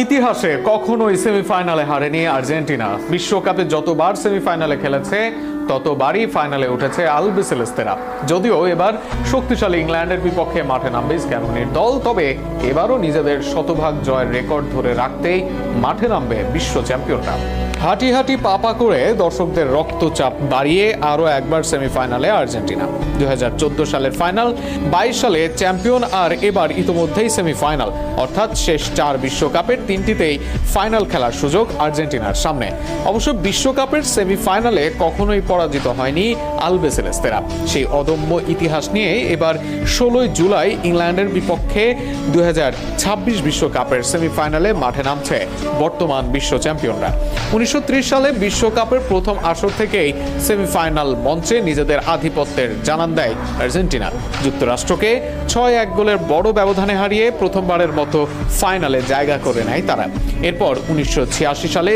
ইতিহাসে কখনোই সেমিফাইনালে হারেনি আর্জেন্টিনা। বিশ্বকাপে যতবার সেমিফাইনালে খেলেছে ততবারই ফাইনালে উঠেছে আলবিসেলেস্তেরা। যদিও এবার শক্তিশালী ইংল্যান্ডের বিপক্ষে মাঠে নামবে স্ক্যালোনির দল, তবে এবারও নিজেদের শতভাগ জয়ের রেকর্ড ধরে রাখতেই মাঠে নামবে বিশ্ব চ্যাম্পিয়নরা। হাঁটি হাঁটি পাপা করে দর্শকদের রক্তচাপ বাড়িয়ে আরও একবার সেমিফাইনালে আর্জেন্টিনা। 2014 সালের ফাইনাল, 22 সালে চ্যাম্পিয়ন, আর এবার ইতোমধ্যেই সেমিফাইনাল, অর্থাৎ শেষ 4 বিশ্বকাপের 3টিতেই ফাইনাল খেলার সুযোগ আর্জেন্টিনার সামনে। অবশ্য বিশ্বকাপের সেমিফাইনালে কখনোই পরাজিত হয়নি আলবিসেলেস্তেরা। সেই অদম্য ইতিহাস নিয়ে এবার 16 জুলাই ইংল্যান্ডের বিপক্ষে 2026 বিশ্বকাপের সেমিফাইনালে মাঠে নামছে বর্তমান বিশ্ব চ্যাম্পিয়নরা। 1930 সালে বিশ্বকাপের প্রথম আসর থেকেই সেমিফাইনাল মঞ্চে নিজেদের আধিপত্যের জানান দেয় আর্জেন্টিনা। যুক্তরাষ্ট্রকে 6-1 গোলের বড় ব্যবধানে হারিয়ে প্রথমবারের মতো ফাইনালে জায়গা করে নেয় তারা। এরপর 1986 সালে